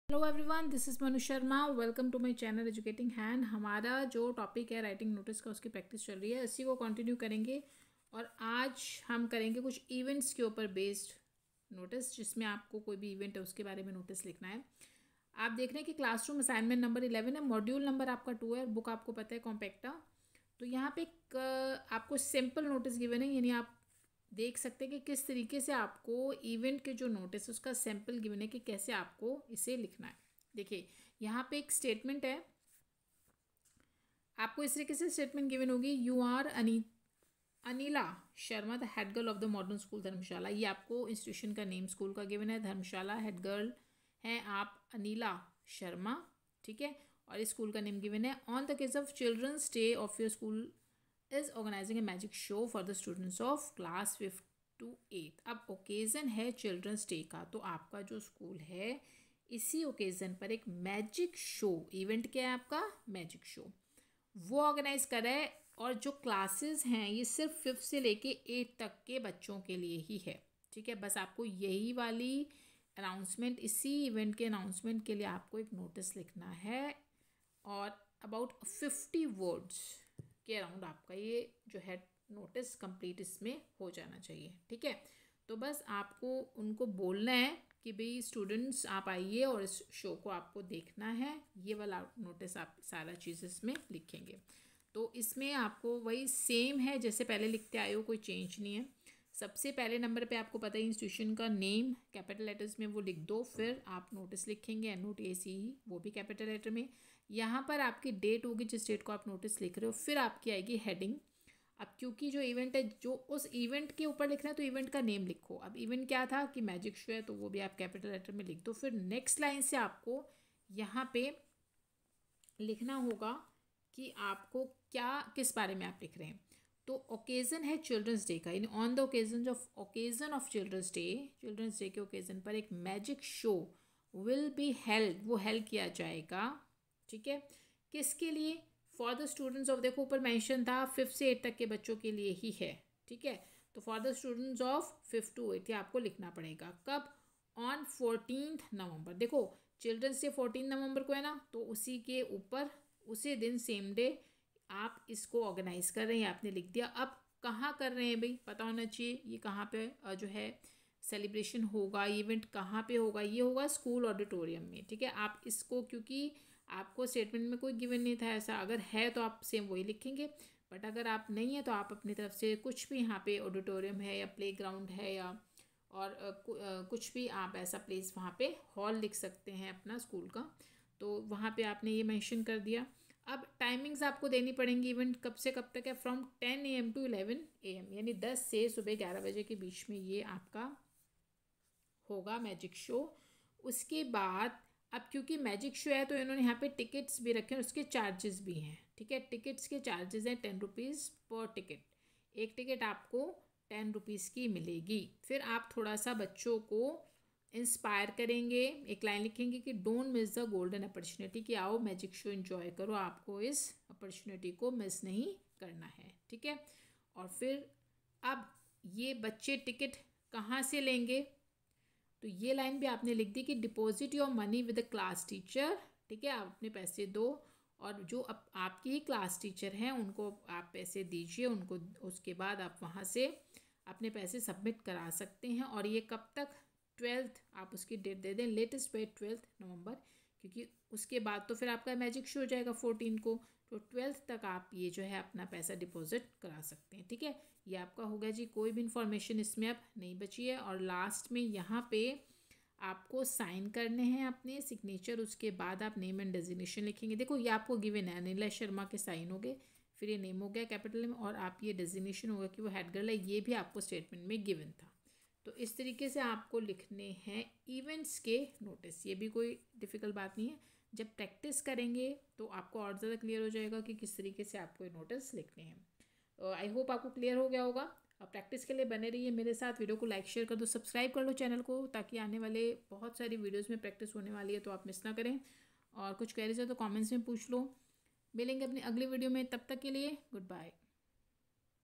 Hello everyone, this is Manu Sharma. Welcome to my channel educating hand. हमारा जो topic है writing notice का, उसकी प्रैक्टिस चल रही है, इसी को कंटिन्यू करेंगे। और आज हम करेंगे कुछ इवेंट्स के ऊपर बेस्ड नोटिस, जिसमें आपको कोई भी इवेंट है उसके बारे में नोटिस लिखना है। आप देख रहे हैं कि क्लासरूम असाइनमेंट नंबर 11 है, मॉड्यूल नंबर आपका 2 है, बुक आपको पता है कॉम्पैक्टा। तो यहाँ पे आपको सिंपल नोटिस गिवन है, यानी आप देख सकते हैं कि किस तरीके से आपको इवेंट के जो नोटिस उसका सैम्पल गिवन है कि कैसे आपको इसे लिखना है। देखिए यहाँ पे एक स्टेटमेंट है, आपको इस तरीके से स्टेटमेंट गिवन होगी, you are Anila Sharma the head girl of the modern school Dharamshala. ये आपको इंस्टीट्यूशन का नेम स्कूल का गिवन है, धर्मशाला हेड गर्ल हैं आप अनिला शर्मा, ठीक है। और इस स्कूल का नेम गिवन है, on the case of children's day of your school is organizing a magic show for the students of class 5 to 8। अब ओकेज़न है चिल्ड्रंस डे का, तो आपका जो स्कूल है इसी ओकेज़न पर एक मैजिक शो, इवेंट क्या है आपका, मैजिक शो, वो ऑर्गेनाइज कर रहा है। और जो क्लासेस हैं ये सिर्फ 5 से लेके 8 तक के बच्चों के लिए ही है, ठीक है। बस आपको यही वाली अनाउंसमेंट, इसी इवेंट के अनाउंसमेंट के लिए आपको एक नोटिस लिखना है। और अबाउट 50 वर्ड्स के अराउंड आपका ये जो है नोटिस कंप्लीट इसमें हो जाना चाहिए, ठीक है। तो बस आपको उनको बोलना है कि भाई स्टूडेंट्स आप आइए और इस शो को आपको देखना है, ये वाला नोटिस आप सारा चीज़ इसमें लिखेंगे। तो इसमें आपको वही सेम है जैसे पहले लिखते आए हो, कोई चेंज नहीं है। सबसे पहले नंबर पे आपको पता है इंस्टीट्यूशन का नेम कैपिटल लेटर्स में वो लिख दो, फिर आप नोटिस लिखेंगे NOTACE, वो भी कैपिटल लेटर में। यहाँ पर आपकी डेट होगी जिस डेट को आप नोटिस लिख रहे हो, फिर आपकी आएगी हेडिंग। अब क्योंकि जो इवेंट है, जो उस इवेंट के ऊपर लिखना है, तो इवेंट का नेम लिखो। अब इवेंट क्या था कि मैजिक शो है, तो वो भी आप कैपिटल लेटर में लिख दो। फिर नेक्स्ट लाइन से आपको यहाँ पे लिखना होगा कि आपको क्या, किस बारे में आप लिख रहे हैं। तो ओकेज़न है चिल्ड्रंस डे का, यानी on the occasion of children's day के ओकेज़न पर एक magic show will be held, वो हेल्ड किया जाएगा, ठीक है। किसके लिए, फॉर द स्टूडेंट्स ऑफ, देखो ऊपर मेंशन था 5 से 8 तक के बच्चों के लिए ही है, ठीक है। तो for the students of 5 to 8 ये आपको लिखना पड़ेगा। कब, ऑन 14 नवंबर। देखो चिल्ड्रंस डे 14 नवंबर को है ना, तो उसी के ऊपर उसी दिन सेम डे आप इसको ऑर्गेनाइज कर रहे हैं, आपने लिख दिया। अब कहाँ कर रहे हैं भाई, पता होना चाहिए ये कहाँ पे जो है सेलिब्रेशन होगा, इवेंट कहाँ पे होगा, ये होगा स्कूल ऑडिटोरियम में, ठीक है। आप इसको, क्योंकि आपको स्टेटमेंट में कोई गिवन नहीं था ऐसा, अगर है तो आप सेम वही लिखेंगे, बट अगर आप नहीं है तो आप अपनी तरफ से कुछ भी, यहाँ पे ऑडिटोरियम है या प्ले ग्राउंड है या और कुछ भी आप ऐसा प्लेस वहाँ पे हॉल लिख सकते हैं अपना स्कूल का, तो वहाँ पे आपने ये मेंशन कर दिया। अब टाइमिंग्स आपको देनी पड़ेंगी, इवेंट कब से कब तक है, फ्रॉम 10 AM to 11 AM, यानी 10 से सुबह 11 बजे के बीच में ये आपका होगा मैजिक शो। उसके बाद अब क्योंकि मैजिक शो है तो इन्होंने यहाँ पे टिकट्स भी रखे हैं, उसके चार्जेस भी हैं, ठीक है। टिकट्स के चार्जेस हैं 10 रुपीज़ पर टिकट, एक टिकट आपको 10 रुपीज़ की मिलेगी। फिर आप थोड़ा सा बच्चों को इंस्पायर करेंगे, एक लाइन लिखेंगे कि don't miss the golden opportunity, कि आओ मैजिक शो एंजॉय करो, आपको इस अपॉर्चुनिटी को मिस नहीं करना है, ठीक है। और फिर अब ये बच्चे टिकट कहाँ से लेंगे, तो ये लाइन भी आपने लिख दी कि deposit your money with the class teacher, ठीक है। आप अपने पैसे दो और जो आपकी ही क्लास टीचर हैं उनको आप पैसे दीजिए उनको, उसके बाद आप वहाँ से अपने पैसे सबमिट करा सकते हैं। और ये कब तक, 12th आप उसकी डेट दे दें, लेटेस्ट डेट 12 नवंबर, क्योंकि उसके बाद तो फिर आपका मैजिक शो हो जाएगा 14 को, तो 12th तक आप ये जो है अपना पैसा डिपॉजिट करा सकते हैं, ठीक है। ये आपका हो गया जी, कोई भी इंफॉर्मेशन इसमें अब नहीं बची है। और लास्ट में यहाँ पे आपको साइन करने हैं अपने सिग्नेचर, उसके बाद आप नेम एंड डेजिग्नेशन लिखेंगे। देखो ये आपको गिवन है, अनिला शर्मा के साइन हो गए, फिर ये नेम हो गया कैपिटल में, और आप ये डेजिग्नेशन होगा कि वो हेड गर्ल है, ये भी आपको स्टेटमेंट में गिवन था। तो इस तरीके से आपको लिखने हैं इवेंट्स के नोटिस, ये भी कोई डिफ़िकल्ट बात नहीं है। जब प्रैक्टिस करेंगे तो आपको और ज़्यादा क्लियर हो जाएगा कि किस तरीके से आपको ये नोटिस लिखने हैं। आई होप आपको क्लियर हो गया होगा। अब प्रैक्टिस के लिए बने रहिए मेरे साथ, वीडियो को लाइक शेयर कर दो, सब्सक्राइब कर लो चैनल को, ताकि आने वाले बहुत सारी वीडियोज़ में प्रैक्टिस होने वाली है, तो आप मिस ना करें। और कुछ क्वेरीज है तो कमेंट्स में पूछ लो। मिलेंगे अपनी अगली वीडियो में, तब तक के लिए गुड बाय।